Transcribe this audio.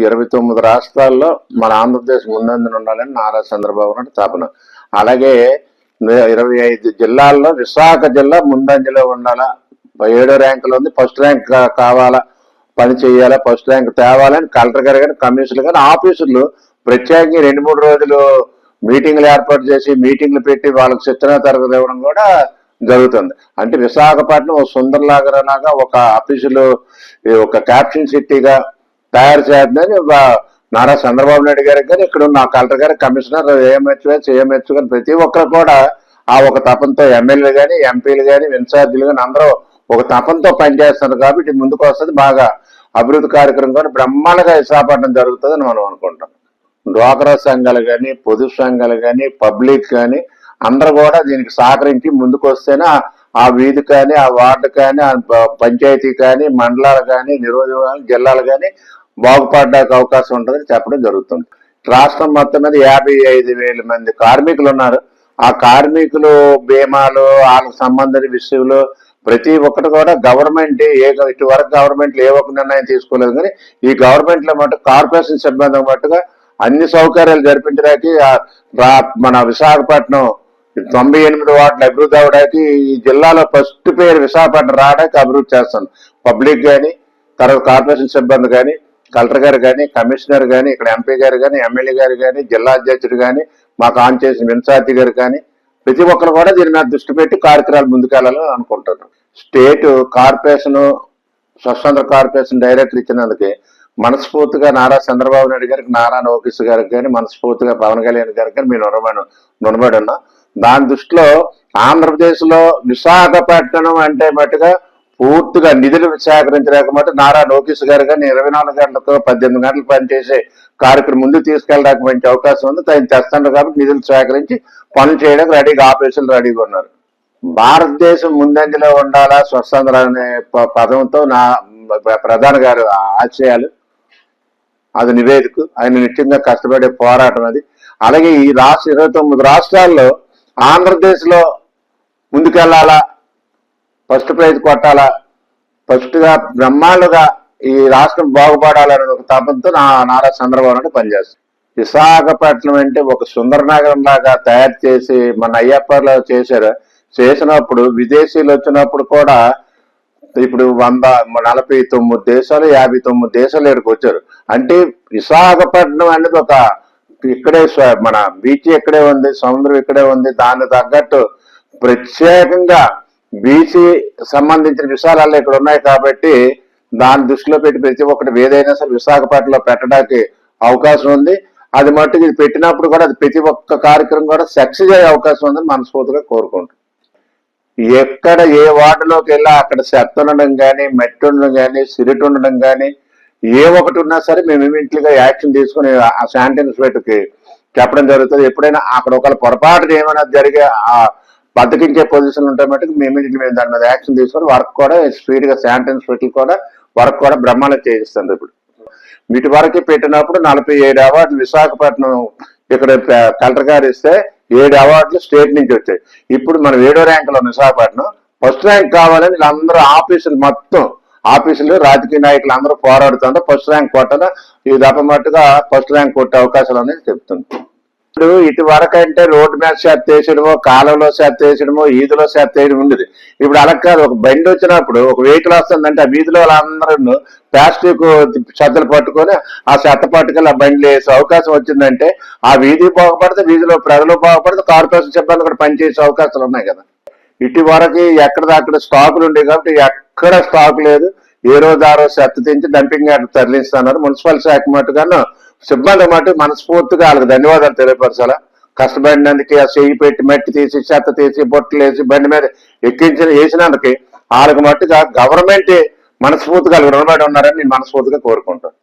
29 రాష్ట్రాల్లో మన ఆంధ్రప్రదేశ్ ముందంజన ఉండాలని నారా చంద్రబాబు నాయుడు తాపన. అలాగే 25 జిల్లాల్లో విశాఖ జిల్లా ముందంజలో ఉండాలా, 7వ ర్యాంకులో ఉంది. ఫస్ట్ ర్యాంక్ కావాలా, పని చేయాలా, ఫస్ట్ ర్యాంక్ తేవాలని కలెక్టర్ గారు కానీ కమిషనర్ కానీ ఆఫీసులు ప్రత్యేకంగా 2-3 రోజులు మీటింగ్లు ఏర్పాటు చేసి మీటింగ్లు పెట్టి వాళ్ళకి శిక్షణ తరగతి ఇవ్వడం కూడా జరుగుతుంది. అంటే విశాఖపట్నం ఒక సుందరలాగా లాగా ఒక ఆఫీసులు ఒక క్యాప్షన్ సిటీగా తయారు చేద్దని నారా చంద్రబాబు నాయుడు గారికి కానీ ఇక్కడ ఉన్న కలెక్టర్ గారి కమిషనర్ ఏఎంహెచ్ కానీ ప్రతి ఒక్కరు కూడా ఆ ఒక తపంతో ఎమ్మెల్యేలు కానీ ఎంపీలు కానీ ఇన్ఛార్జీలు కానీ అందరూ ఒక తపంతో పనిచేస్తున్నారు కాబట్టి ముందుకు వస్తుంది. బాగా అభివృద్ధి కార్యక్రమం కూడా బ్రహ్మాండంగా విశాఖపట్నం జరుగుతుందని మనం అనుకుంటాం. డ్వాక్రా సంఘాలు కానీ పొదుపు సంఘాలు కానీ పబ్లిక్ కానీ అందరూ కూడా దీనికి సహకరించి ముందుకు వస్తేనే ఆ వీధి కానీ ఆ వార్డు కానీ ఆ పంచాయతీ కానీ మండలాలు కానీ నియోజకవర్గాలు జిల్లాలు కానీ బాగుపడడానికి అవకాశం ఉంటుందని చెప్పడం జరుగుతుంది. రాష్ట్రం మొత్తం మీద 55,000 మంది కార్మికులు ఉన్నారు. ఆ కార్మికులు బీమాలు వాళ్ళకి సంబంధించిన విషయంలో ప్రతి ఒక్కటి కూడా గవర్నమెంట్ ఇటువరకు గవర్నమెంట్లు ఏ ఒక్క నిర్ణయం తీసుకోలేదు. కానీ ఈ గవర్నమెంట్లో మటుకు కార్పొరేషన్ సిబ్బంది మట్టుగా అన్ని సౌకర్యాలు జరిపించడానికి మన విశాఖపట్నం 98 వార్డులు అభివృద్ధి అవడానికి ఈ జిల్లాలో ఫస్ట్ పేరు విశాఖపట్నం రావడానికి అభివృద్ధి చేస్తాను. పబ్లిక్ కానీ తర్వాత కార్పొరేషన్ సిబ్బంది కానీ కలెక్టర్ గారు కానీ కమిషనర్ కానీ ఇక్కడ ఎంపీ గారు కానీ ఎమ్మెల్యే గారు కానీ జిల్లా అధ్యక్షుడు కానీ మాకు ఆన్ చేసిన ఇన్ఛార్జి గారు కానీ ప్రతి ఒక్కరు కూడా దీని మీద దృష్టి పెట్టి కార్యక్రమాలు ముందుకెళ్లాలని అనుకుంటున్నాను. స్టేట్ కార్పొరేషన్ స్వతంత్ర కార్పొరేషన్ డైరెక్టర్ ఇచ్చినందుకే మనస్ఫూర్తిగా నారా చంద్రబాబు నాయుడు గారికి నారా లోకేష్ గారికి కానీ మనస్ఫూర్తిగా పవన్ కళ్యాణ్ గారికి కానీ మేము రుణపడి ఉన్నాం. దాని దృష్టిలో ఆంధ్రప్రదేశ్ లో విశాఖపట్నం అంటే మట్టుగా పూర్తిగా నిధులు సేకరించలేక మటు నారా లోకేష్ గారు కానీ 24 గంటలకు 18 గంటలు పనిచేసే కార్యక్రమం ముందుకు తీసుకెళ్ళడానికి మంచి అవకాశం ఉంది. ఆయన తెస్తాడు కాబట్టి నిధులు సేకరించి పనులు చేయడానికి రెడీగా ఆఫీసులు రెడీగా ఉన్నారు. భారతదేశం ముందంజలో ఉండాలా స్వతంత్ర అనే పదంతో నా ప్రధాన గారు ఆశయాలు, అది నివేదిక, ఆయన నిత్యంగా కష్టపడే పోరాటం అది. అలాగే ఈ 29 రాష్ట్రాల్లో ఆంధ్రప్రదేశ్ లో ముందుకెళ్లాలా, ఫస్ట్ ప్రైజ్ కొట్టాలా, ఫస్ట్ గా బ్రహ్మాండంగా ఈ రాష్ట్రం బాగుపడాలనే ఒక తపంతో నారా చంద్రబాబు నాయుడు పనిచేస్తారు. విశాఖపట్నం అంటే ఒక సుందర నగరం లాగా తయారు చేసి మన అయ్యప్పలో చేసినప్పుడు విదేశీయులు వచ్చినప్పుడు కూడా ఇప్పుడు 149 దేశాలు 59 దేశాలు ఇక్కడికి వచ్చారు. అంటే విశాఖపట్నం అనేది ఒక ఇక్కడే మన బీచ్ ఇక్కడే ఉంది, సముద్రం ఇక్కడే ఉంది. దానికి తగ్గట్టు ప్రత్యేకంగా బీసీ సంబంధించిన విషయాలు ఇక్కడ ఉన్నాయి కాబట్టి దాన్ని దృష్టిలో పెట్టి ప్రతి ఒక్కటి ఏదైనా సరే విశాఖపట్నంలో పెట్టడానికి అవకాశం ఉంది. అది మట్టుకు ఇది పెట్టినప్పుడు కూడా అది ప్రతి ఒక్క కార్యక్రమం కూడా సక్సెస్ అయ్యే అవకాశం ఉందని మనస్ఫూర్తిగా కోరుకుంటాం. ఎక్కడ ఏ వార్డులోకి వెళ్ళా అక్కడ చెత్త ఉండడం కానీ మట్టి ఉండడం కానీ సిరిట్ ఉండడం కానీ ఏ ఒకటి ఉన్నా సరే మేము ఇమీడియట్గా యాక్షన్ తీసుకుని ఆ శానిటైజర్కి చెప్పడం జరుగుతుంది. ఎప్పుడైనా అక్కడ ఒకవేళ పొరపాటున ఏమైనా జరిగే ఆ బతికించే పొజిషన్ ఉంటే మటుకు మేము దాని మీద యాక్షన్ తీసుకొని వర్క్ కూడా స్పీడ్గా శానిటైజర్ కూడా వర్క్ కూడా బ్రహ్మాండంగా చేయిస్తుంది. ఇప్పుడు వీటి వరకు పెట్టినప్పుడు 47 అవార్డులు విశాఖపట్నం ఇక్కడ కలెక్టర్ గారు ఇస్తే 7 అవార్డులు స్టేట్ నుంచి వచ్చాయి. ఇప్పుడు మనం 7వ ర్యాంకులో విశాఖపట్నం ఫస్ట్ ర్యాంక్ కావాలని వీళ్ళందరూ ఆఫీసులు రాజకీయ నాయకులు అందరూ పోరాడుతుంటే ఫస్ట్ ర్యాంక్ కొట్టాల ఈ దప్పమట్టుగా ఫస్ట్ ర్యాంక్ కొట్టే అవకాశాలు అనేది చెప్తుంది. ఇప్పుడు ఇటు వరకు అంటే రోడ్డు మీద చెత్త వేసడమో, కాలంలో చెత్త వేసడమో, ఈదులో చెత్త వేయడం ఉండేది. ఇప్పుడు అలా కాదు. ఒక బండి వచ్చినప్పుడు ఒక వెహికల్ వస్తుందంటే ఆ వీధిలో వాళ్ళందరూ ప్లాస్టిక్ చెత్తలు పట్టుకొని ఆ చెత్త పట్టుకెళ్ళి ఆ బండ్లు వేసే అవకాశం వచ్చిందంటే ఆ వీధి బాగుపడితే వీధిలో ప్రజలు బాగుపడితే కార్పొరేషన్ సిబ్బంది కూడా పనిచేసే అవకాశాలు ఉన్నాయి కదా. ఇటు వరకు ఎక్కడిదక్కడ స్టాకులు ఉండేవి కాబట్టి ఎక్కడ స్టాక్ లేదు. ఏ రోజు ఆ రోజు చెత్త తెంచి డంపింగ్ యార్డ్ తరలిస్తున్నారు. మున్సిపల్ శాఖ మట్టుగాను సిబ్బంది మటు మనస్ఫూర్తిగా వాళ్ళకి ధన్యవాదాలు తెలియపరచాలా. కష్టపడినందుకు ఆ చెయ్యి పెట్టి మట్టి తీసి చెత్త తీసి బొట్టలు వేసి బండి మీద వేసినందుకు వాళ్ళకి మట్టుగా గవర్నమెంట్ మనస్ఫూర్తిగా రుణపడి ఉన్నారని నేను మనస్ఫూర్తిగా కోరుకుంటాను.